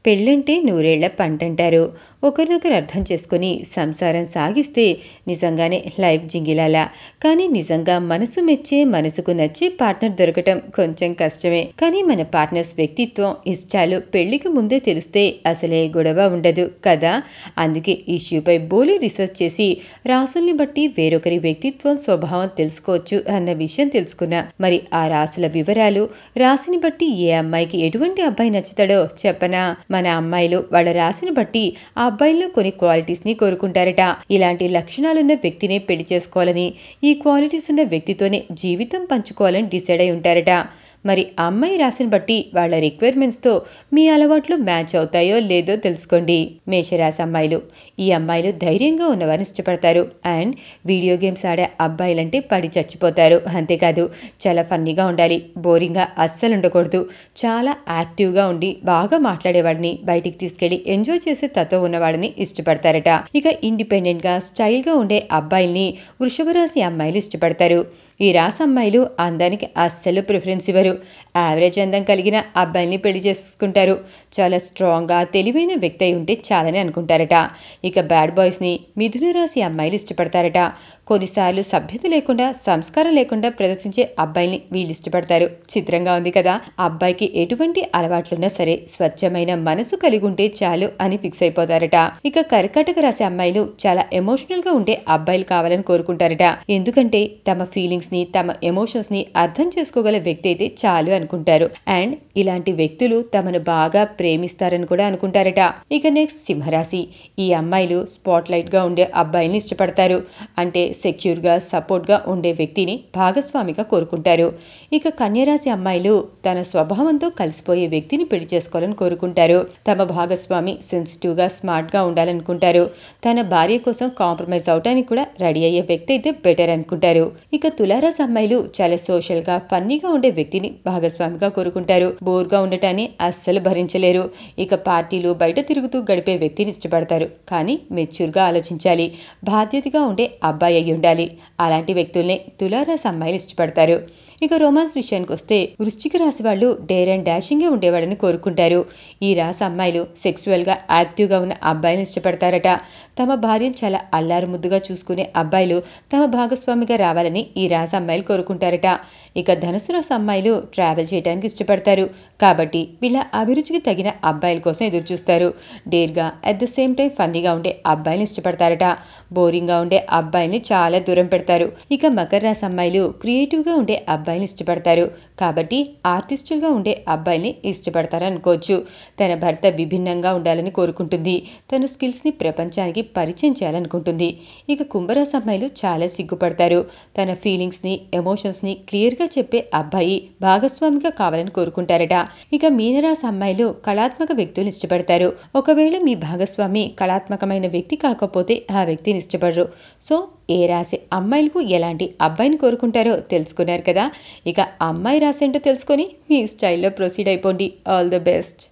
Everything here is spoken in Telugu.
పెళ్ళంటే నూరేళ్ల పంటంటారు. ఒకరినొకరు అర్థం చేసుకుని సంసారం సాగిస్తే నిజంగానే లైఫ్ జింగిలాలా. కానీ నిజంగా మనసు మెచ్చే, మనసుకు నచ్చే పార్ట్నర్ దొరకటం కొంచెం కష్టమే. కానీ మన పార్ట్నర్స్ వ్యక్తిత్వం, ఇష్టాలు పెళ్లికి ముందే తెలిస్తే అసలే గొడవ ఉండదు కదా. అందుకే ఇష్యూపై బోలే రీసెర్చ్ చేసి రాసుల్ని బట్టి వేరొకరి వ్యక్తిత్వం, స్వభావం తెలుసుకోవచ్చు అన్న విషయం తెలుసుకున్నా. మరి ఆ రాసుల వివరాలు, రాశిని బట్టి ఏ అమ్మాయికి ఎటువంటి అబ్బాయి నచ్చుతాడో చెప్పనా. మన అమ్మాయిలు వాళ్ళ రాశిని బట్టి ఆ అబ్బాయిల్లో కొన్ని క్వాలిటీస్ ని కోరుకుంటారట. ఇలాంటి లక్షణాలున్న వ్యక్తినే పెళ్లి చేసుకోవాలని, ఈ క్వాలిటీస్ ఉన్న వ్యక్తితోనే జీవితం పంచుకోవాలని డిసైడ్ అయి ఉంటారట. మరి అమ్మాయి రాశిని బట్టి వాళ్ళ రిక్వైర్మెంట్స్ తో మీ అలవాట్లు మ్యాచ్ అవుతాయో లేదో తెలుసుకోండి. మేషరాశి అమ్మాయిలు. ఈ అమ్మాయిలు ధైర్యంగా ఉన్నవారిని ఇష్టపడతారు. అండ్ వీడియో గేమ్స్ ఆడే అబ్బాయిలంటే పడి చచ్చిపోతారు. అంతేకాదు చాలా ఫన్నీగా ఉండాలి, బోరింగ్ గా అస్సలు ఉండకూడదు. చాలా యాక్టివ్ గా ఉండి బాగా మాట్లాడేవాడిని, బయటికి తీసుకెళ్లి ఎంజాయ్ చేసే తత్వం ఉన్నవాడిని ఇష్టపడతారట. ఇక ఇండిపెండెంట్ గా స్టైల్ గా ఉండే అబ్బాయిల్ని వృషభ రాశి అమ్మాయిలు ఇష్టపడతారు. ఈ రాశి అమ్మాయిలు అందానికి అస్సలు ప్రిఫరెన్స్ ఇవ్వరు. యావరేజ్ అందం కలిగిన అబ్బాయిల్ని పెళ్లి చేసుకుంటారు. చాలా స్ట్రాంగ్ గా తెలివైన వ్యక్తి అయి ఉంటే చాలని అనుకుంటారట. ఇక బ్యాడ్ బాయ్స్ ని మిథున రాశి అమ్మాయిలు ఇష్టపడతారట. కొన్నిసార్లు సభ్యత లేకుండా, సంస్కారం లేకుండా ప్రదర్శించే అబ్బాయిల్ని వీళ్ళు ఇష్టపడతారు. చిత్రంగా ఉంది కదా. అబ్బాయికి ఎటువంటి అలవాట్లున్నా సరే స్వచ్ఛమైన మనసు కలిగి ఉంటే చాలు అని ఫిక్స్ అయిపోతారట. ఇక కర్కాటక రాశి అమ్మాయిలు చాలా ఎమోషనల్ గా ఉండే అబ్బాయిలు కావాలని కోరుకుంటారట. ఎందుకంటే తమ ఫీలింగ్స్ ని, తమ ఎమోషన్స్ ని అర్థం చేసుకోగల వ్యక్తి అయితే చాలు అనుకుంటారు. అండ్ ఇలాంటి వ్యక్తులు తమను బాగా ప్రేమిస్తారని కూడా అనుకుంటారట. ఇక నెక్స్ట్ సింహరాశి. ఈ అమ్మాయిలు స్పాట్ లైట్ గా ఉండే అబ్బాయిని ఇష్టపడతారు. అంటే సెక్యూర్ గా, సపోర్ట్ గా ఉండే వ్యక్తిని భాగస్వామిగా కోరుకుంటారు. ఇక కన్యరాశి అమ్మాయిలు తన స్వభావంతో కలిసిపోయే వ్యక్తిని పెళ్లి చేసుకోవాలని కోరుకుంటారు. తమ భాగస్వామి సెన్సిటివ్ గా, స్మార్ట్ గా ఉండాలనుకుంటారు. తన భార్య కోసం కాంప్రమైజ్ అవడానికి కూడా రెడీ అయ్యే వ్యక్తి అయితే బెటర్ అనుకుంటారు. ఇక తులారాశి అమ్మాయిలు చాలా సోషల్ గా, ఫన్నీగా ఉండే వ్యక్తిని భాగస్వామిగా కోరుకుంటారు. బోర్ గా ఉండటాన్ని అస్సలు భరించలేరు. ఇక పార్టీలు, బయట తిరుగుతూ గడిపే వ్యక్తిని ఇష్టపడతారు. కానీ మెచ్యూర్ గా ఆలోచించాలి, బాధ్యతగా ఉండే అబ్బాయి అయి ఉండాలి. అలాంటి వ్యక్తుల్ని తులారాశి అమ్మాయిలు ఇష్టపడతారు. ఇక రొమాన్స్ విషయానికి వస్తే వృశ్చిక రాశి వాళ్ళు డేర్ అండ్ డాషింగ్ గా ఉండేవాళ్ళని కోరుకుంటారు. ఈ రాశి అమ్మాయిలు సెక్సువల్ గా, యాక్టివ్ గా ఉన్న అబ్బాయిని ఇష్టపడతారట. తమ భార్యను చాలా అల్లారు ముద్దుగా చూసుకునే అబ్బాయిలు తమ భాగస్వామిగా రావాలని ఈ రాశి అమ్మాయిలు కోరుకుంటారట. ఇక ధనుసు రాశి అమ్మాయిలు ట్రావెల్ చేయడానికి ఇష్టపడతారు. కాబట్టి వీళ్ళ అభిరుచికి తగిన అబ్బాయిల కోసం ఎదురు చూస్తారు. డేర్ గా, అట్ ద సేమ్ టైం ఫన్నీగా ఉండే అబ్బాయిని ఇష్టపడతారట. బోరింగ్ గా ఉండే అబ్బాయిని చాలా దూరం పెడతారు. ఇక మకర రాశి అమ్మాయిలు క్రియేటివ్ గా ఉండే అబ్బాయిని ఇష్టపడతారు. కాబట్టి ఆర్టిస్టుల్ గా ఉండే అబ్బాయిని ఇష్టపడతారు అనుకోవచ్చు. తన భర్త విభిన్నంగా ఉండాలని కోరుకుంటుంది. తన స్కిల్స్ ని ప్రపంచానికి పరిచయం చేయాలనుకుంటుంది. ఇక కుంభరాశి అమ్మాయిలు చాలా సిగ్గుపడతారు. తన ఫీలింగ్స్ ని, ఎమోషన్స్ ని క్లియర్ గా చెప్పే అబ్బాయి భాగస్వామిగా కావాలని కోరుకుంటారట. ఇక మీనరాశి అమ్మాయిలు కళాత్మక వ్యక్తులను ఇష్టపడతారు. ఒకవేళ మీ భాగస్వామి కళాత్మకమైన వ్యక్తి కాకపోతే ఆ వ్యక్తిని ఇష్టపడరు. సో ఏ రాశి అమ్మాయిలకు ఎలాంటి అబ్బాయిని కోరుకుంటారో తెలుసుకున్నారు కదా. ఇక అమ్మాయి రాశి ఏంటో తెలుసుకొని మీ స్టైల్లో ప్రొసీడ్ అయిపోండి. All the best.